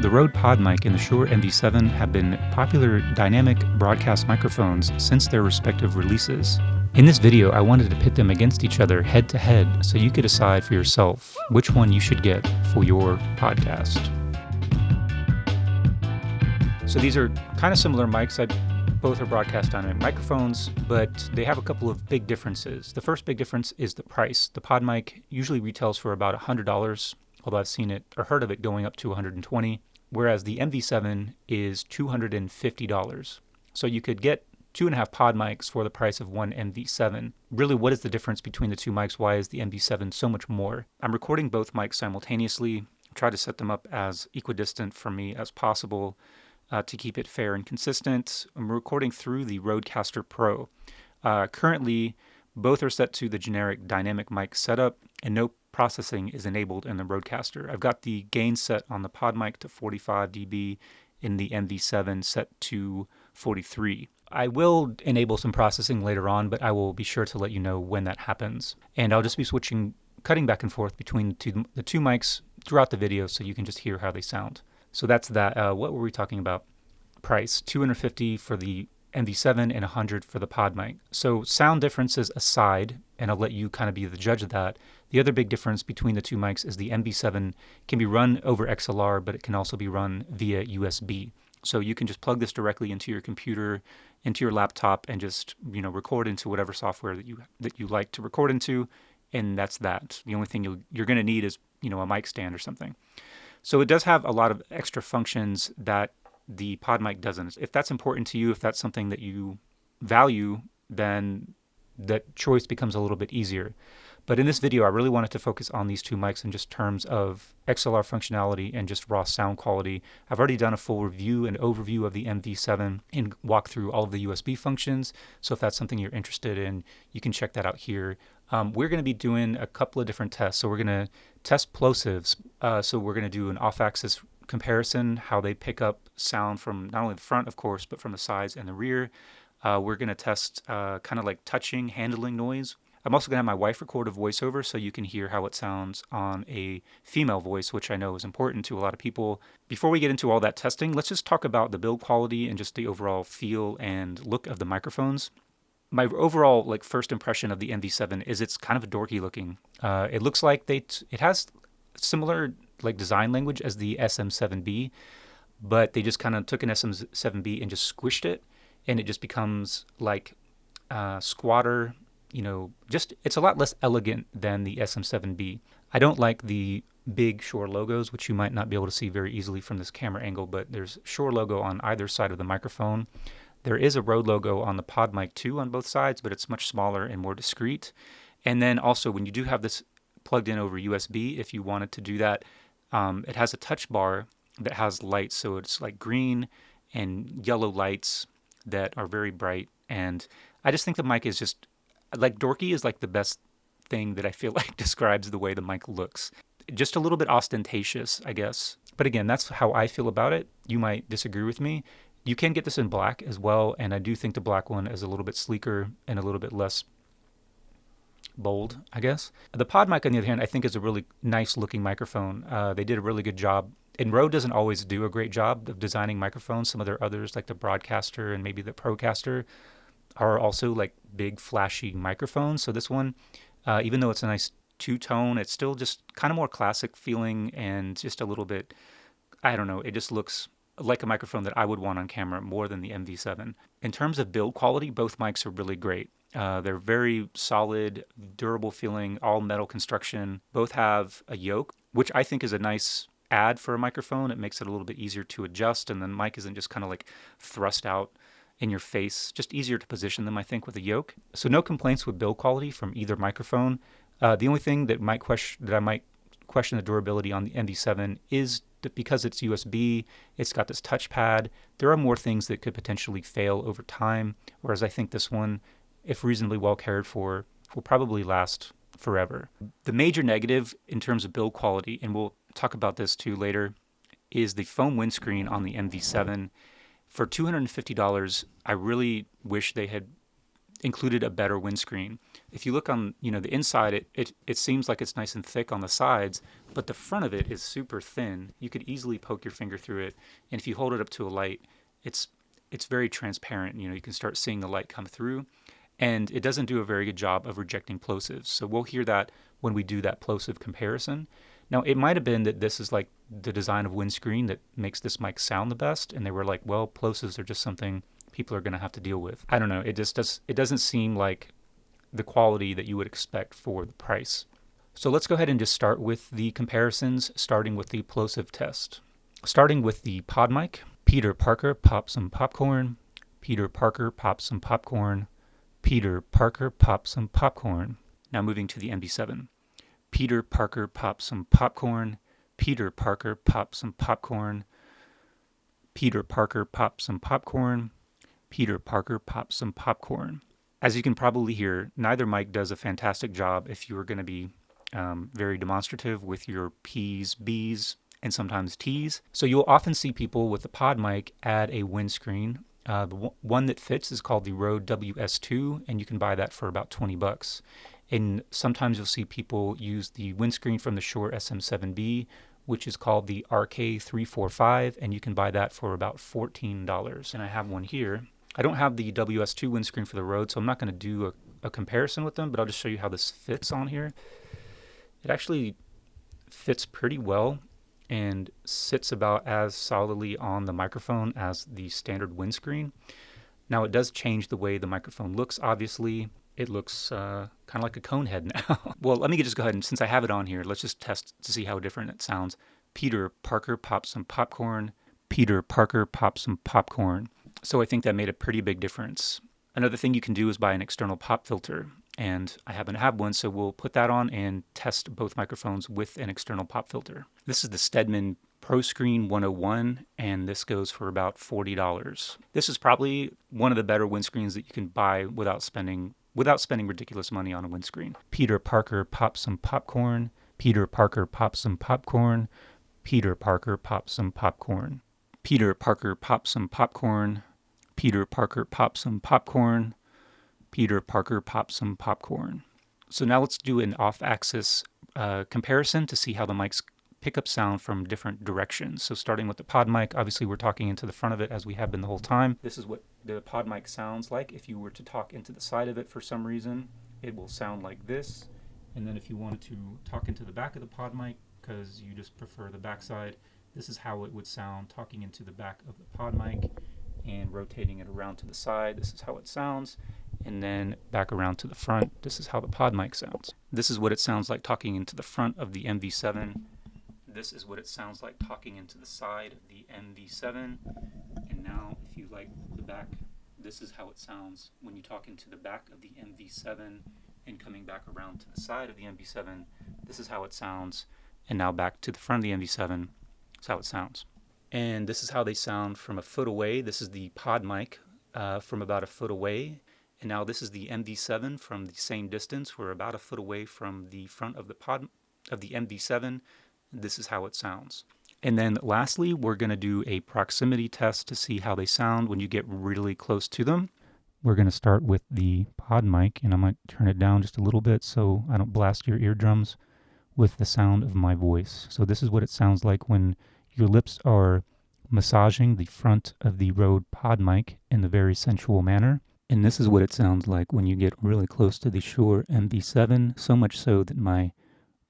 The Rode Podmic and the Shure MV7 have been popular dynamic broadcast microphones since their respective releases. In this video, I wanted to pit them against each other head to head so you could decide for yourself which one you should get for your podcast. So these are kind of similar mics. Both are broadcast dynamic microphones, but they have a couple of big differences. The first big difference is the price. The Podmic usually retails for about $100, although I've seen it or heard of it going up to $120, whereas the MV7 is $250. So you could get 2.5 pod mics for the price of one MV7. Really, what is the difference between the two mics? Why is the MV7 so much more? I'm recording both mics simultaneously. Try to set them up as equidistant for me as possible to keep it fair and consistent. I'm recording through the Rodecaster Pro. Currently, both are set to the generic dynamic mic setup, and no processing is enabled in the Rodecaster. I've got the gain set on the Podmic to 45 dB, in the MV7 set to 43. I will enable some processing later on, but I will be sure to let you know when that happens. And I'll just be cutting back and forth between the two mics throughout the video so you can just hear how they sound. So that's that. What were we talking about? Price, $250 for the MV7 and $100 for the Podmic. So sound differences aside, and I'll let you kind of be the judge of that, the other big difference between the two mics is the MV7 can be run over XLR, but it can also be run via USB. So you can just plug this directly into your computer, into your laptop, and just record into whatever software that you like to record into, and that's that. The only thing you're going to need is a mic stand or something. So it does have a lot of extra functions that the Podmic doesn't. If that's important to you, if that's something that you value, then that choice becomes a little bit easier. But in this video, I really wanted to focus on these two mics in just terms of XLR functionality and just raw sound quality. I've already done a full review and overview of the MV7 and walk through all of the USB functions. So if that's something you're interested in, you can check that out here. We're going to be doing a couple of different tests. So we're going to test Plosives. So we're going to do an off-axis comparison, how they pick up sound from not only the front, of course, but from the sides and the rear. We're going to test kind of like touching, handling noise. I'm also going to have my wife record a voiceover so you can hear how it sounds on a female voice, which I know is important to a lot of people. Before we get into all that testing, let's just talk about the build quality and just the overall feel and look of the microphones. My overall first impression of the MV7 is it's kind of a dorky looking. It looks like it has similar design language as the SM7B, but they just kind of took an SM7B and just squished it, and it just becomes like squatter. It's a lot less elegant than the SM7B. I don't like the big Shure logos, which you might not be able to see very easily from this camera angle, but there's Shure logo on either side of the microphone. There is a Rode logo on the Podmic too on both sides, but it's much smaller and more discreet. And then also when you do have this plugged in over USB, if you wanted to do that, it has a touch bar that has lights. So it's like green and yellow lights that are very bright. And I just think the mic is just dorky is the best thing that I feel like describes the way the mic looks. Just a little bit ostentatious, I guess. But again, that's how I feel about it. You might disagree with me. You can get this in black as well, and I do think the black one is a little bit sleeker and a little bit less bold, I guess. The Podmic, on the other hand, I think is a really nice looking microphone. They did a really good job. And Rode doesn't always do a great job of designing microphones. Some of their others, like the Broadcaster and maybe the Procaster, are also big flashy microphones. So this one, even though it's a nice two-tone, it's still just kind of more classic feeling and just a little bit, I don't know, it just looks like a microphone that I would want on camera more than the MV7. In terms of build quality, both mics are really great. They're very solid, durable feeling, all metal construction. Both have a yoke, which I think is a nice add for a microphone. It makes it a little bit easier to adjust, and the mic isn't just kind of thrust out in your face. Just easier to position them, I think, with a yoke. So no complaints with build quality from either microphone. The only thing that I might question the durability on the MV7 is that because it's USB, it's got this touchpad. There are more things that could potentially fail over time, whereas I think this one, if reasonably well cared for, will probably last forever. The major negative in terms of build quality, and we'll talk about this too later, is the foam windscreen on the MV7. For $250, I really wish they had included a better windscreen. If you look on, the inside, it seems like it's nice and thick on the sides, but the front of it is super thin. You could easily poke your finger through it, and if you hold it up to a light, it's very transparent. You can start seeing the light come through, and it doesn't do a very good job of rejecting plosives. So we'll hear that when we do that plosive comparison. Now, it might have been that this is like the design of Windscreen that makes this mic sound the best, and they were like, well, plosives are just something people are going to have to deal with. I don't know. It doesn't seem like the quality that you would expect for the price. So let's go ahead and just start with the comparisons, starting with the plosive test. Starting with the Podmic, Peter Parker pops some popcorn. Peter Parker pops some popcorn. Peter Parker pops some popcorn. Now moving to the MV7. Peter Parker pops some popcorn. Peter Parker pops some popcorn. Peter Parker pops some popcorn. Peter Parker pops some popcorn. As you can probably hear, neither mic does a fantastic job if you are going to be very demonstrative with your P's, B's, and sometimes T's. So you'll often see people with the Podmic add a windscreen. The one that fits is called the Rode WS2, and you can buy that for about $20. And sometimes you'll see people use the windscreen from the Shure SM7B, which is called the RK345, and you can buy that for about $14. And I have one here. I don't have the WS2 windscreen for the Rode, so I'm not going to do a comparison with them, but I'll just show you how this fits on here. It actually fits pretty well and sits about as solidly on the microphone as the standard windscreen. Now, it does change the way the microphone looks, obviously. It looks kind of like a cone head now. Well, let me just go ahead and, since I have it on here, let's just test to see how different it sounds. Peter Parker pops some popcorn. Peter Parker pops some popcorn. So I think that made a pretty big difference. Another thing you can do is buy an external pop filter, and I happen to have one, so we'll put that on and test both microphones with an external pop filter. This is the Stedman ProScreen 101, and this goes for about $40. This is probably one of the better windscreens that you can buy without spending ridiculous money on a windscreen. Peter Parker pops some popcorn. Peter Parker pops some popcorn. Peter Parker pops some popcorn. Peter Parker pops some popcorn. Peter Parker pops some popcorn. Peter Parker pops some popcorn. So now let's do an off-axis comparison to see how the mics pick up sound from different directions. So starting with the Podmic, obviously we're talking into the front of it as we have been the whole time. This is what the Podmic sounds like. If you were to talk into the side of it for some reason, it will sound like this. And then if you wanted to talk into the back of the Podmic, because you just prefer the backside, this is how it would sound talking into the back of the Podmic and rotating it around to the side. This is how it sounds. And then back around to the front, this is how the Podmic sounds. This is what it sounds like talking into the front of the MV7. This is what it sounds like talking into the side of the MV7. And now, if you like the back, this is how it sounds when you talk into the back of the MV7 and coming back around to the side of the MV7. This is how it sounds. And now back to the front of the MV7. That's how it sounds. And this is how they sound from a foot away. This is the Podmic from about a foot away. And now this is the MV7 from the same distance. We're about a foot away from the front of the MV7. This is how it sounds. And then lastly, we're going to do a proximity test to see how they sound when you get really close to them. We're going to start with the Podmic, and I might turn it down just a little bit so I don't blast your eardrums with the sound of my voice. So this is what it sounds like when your lips are massaging the front of the Rode Podmic in a very sensual manner. And this is what it sounds like when you get really close to the Shure MV7, so much so that my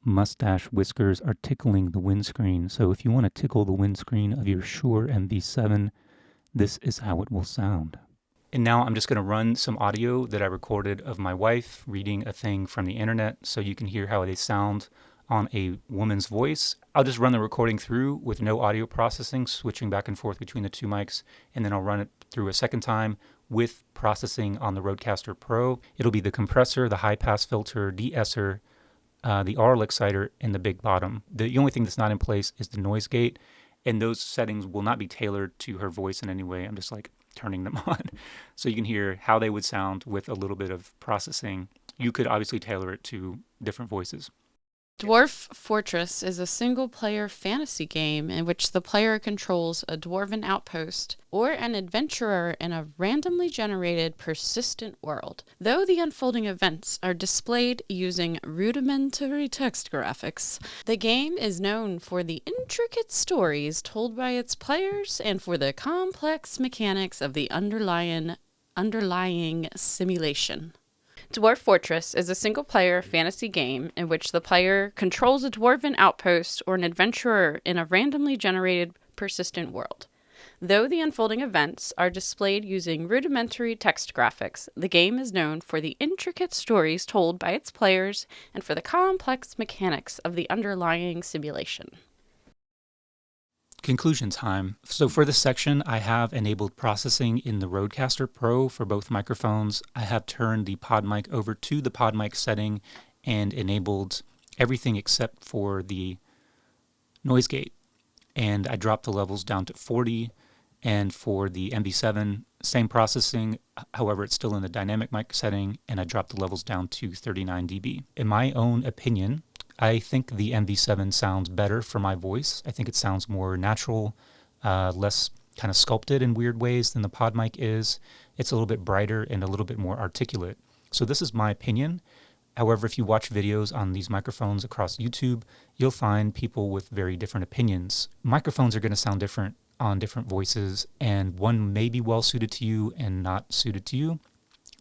mustache whiskers are tickling the windscreen. So if you want to tickle the windscreen of your Shure MV7, this is how it will sound. And now I'm just going to run some audio that I recorded of my wife reading a thing from the internet so you can hear how they sound on a woman's voice. I'll just run the recording through with no audio processing, switching back and forth between the two mics, and then I'll run it through a second time with processing on the Rodecaster Pro. It'll be the compressor, the high-pass filter, de-esser, the RL exciter, and the big bottom. The only thing that's not in place is the noise gate, and those settings will not be tailored to her voice in any way. I'm just like turning them on so you can hear how they would sound with a little bit of processing. You could obviously tailor it to different voices. Dwarf Fortress is a single-player fantasy game in which the player controls a dwarven outpost or an adventurer in a randomly generated persistent world. Though the unfolding events are displayed using rudimentary text graphics, the game is known for the intricate stories told by its players and for the complex mechanics of the underlying simulation. Dwarf Fortress is a single-player fantasy game in which the player controls a dwarven outpost or an adventurer in a randomly generated persistent world. Though the unfolding events are displayed using rudimentary text graphics, the game is known for the intricate stories told by its players and for the complex mechanics of the underlying simulation. Conclusion time. So for this section, I have enabled processing in the Rodecaster Pro for both microphones. I have turned the Podmic over to the Podmic setting and enabled everything except for the noise gate. And I dropped the levels down to 40. And for the MV7, same processing, however, it's still in the dynamic mic setting, and I dropped the levels down to 39 dB. In my own opinion, I think the MV7 sounds better for my voice. I think it sounds more natural, less kind of sculpted in weird ways than the Podmic is. It's a little bit brighter and a little bit more articulate. So this is my opinion. However, if you watch videos on these microphones across YouTube, you'll find people with very different opinions. Microphones are going to sound different on different voices, and one may be well suited to you and not suited to you.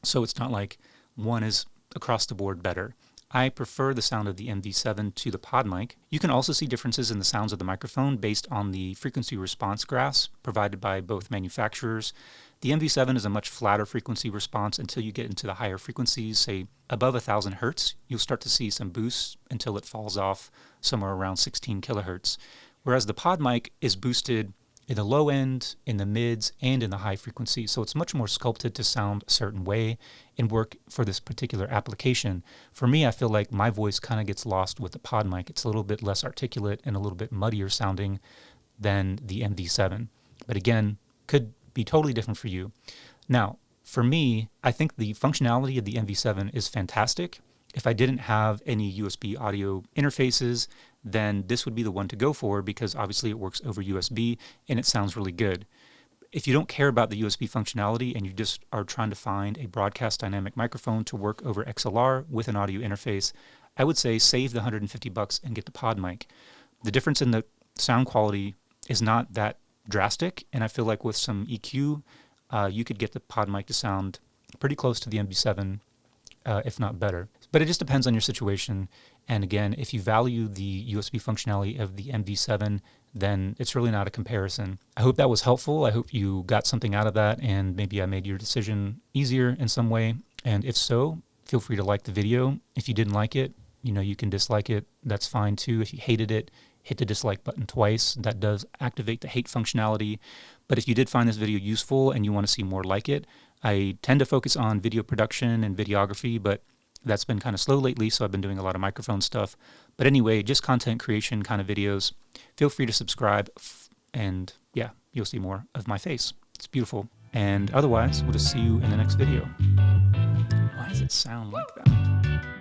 So it's not like one is across the board better. I prefer the sound of the MV7 to the Podmic. You can also see differences in the sounds of the microphone based on the frequency response graphs provided by both manufacturers. The MV7 is a much flatter frequency response until you get into the higher frequencies, say above 1000 hertz. You'll start to see some boosts until it falls off somewhere around 16 kilohertz. Whereas the Podmic is boosted in the low end, in the mids, and in the high frequency. So it's much more sculpted to sound a certain way and work for this particular application. For me, I feel like my voice kind of gets lost with the Podmic. It's a little bit less articulate and a little bit muddier sounding than the MV7. But again, could be totally different for you. Now, for me, I think the functionality of the MV7 is fantastic. If I didn't have any USB audio interfaces, then this would be the one to go for because obviously it works over USB and it sounds really good. If you don't care about the USB functionality and you just are trying to find a broadcast dynamic microphone to work over XLR with an audio interface, I would say save the $150 and get the Podmic. The difference in the sound quality is not that drastic, and I feel like with some EQ, you could get the Podmic to sound pretty close to the MV7, if not better. But it just depends on your situation. And again, if you value the USB functionality of the MV7, then it's really not a comparison. I hope that was helpful. I hope you got something out of that and maybe I made your decision easier in some way. And if so, feel free to like the video. If you didn't like it, you can dislike it. That's fine too. If you hated it, hit the dislike button twice. That does activate the hate functionality. But if you did find this video useful and you want to see more like it, I tend to focus on video production and videography, but that's been kind of slow lately, so I've been doing a lot of microphone stuff. But anyway, just content creation kind of videos. Feel free to subscribe, and yeah, you'll see more of my face. It's beautiful. And otherwise, we'll just see you in the next video. Why does it sound like that?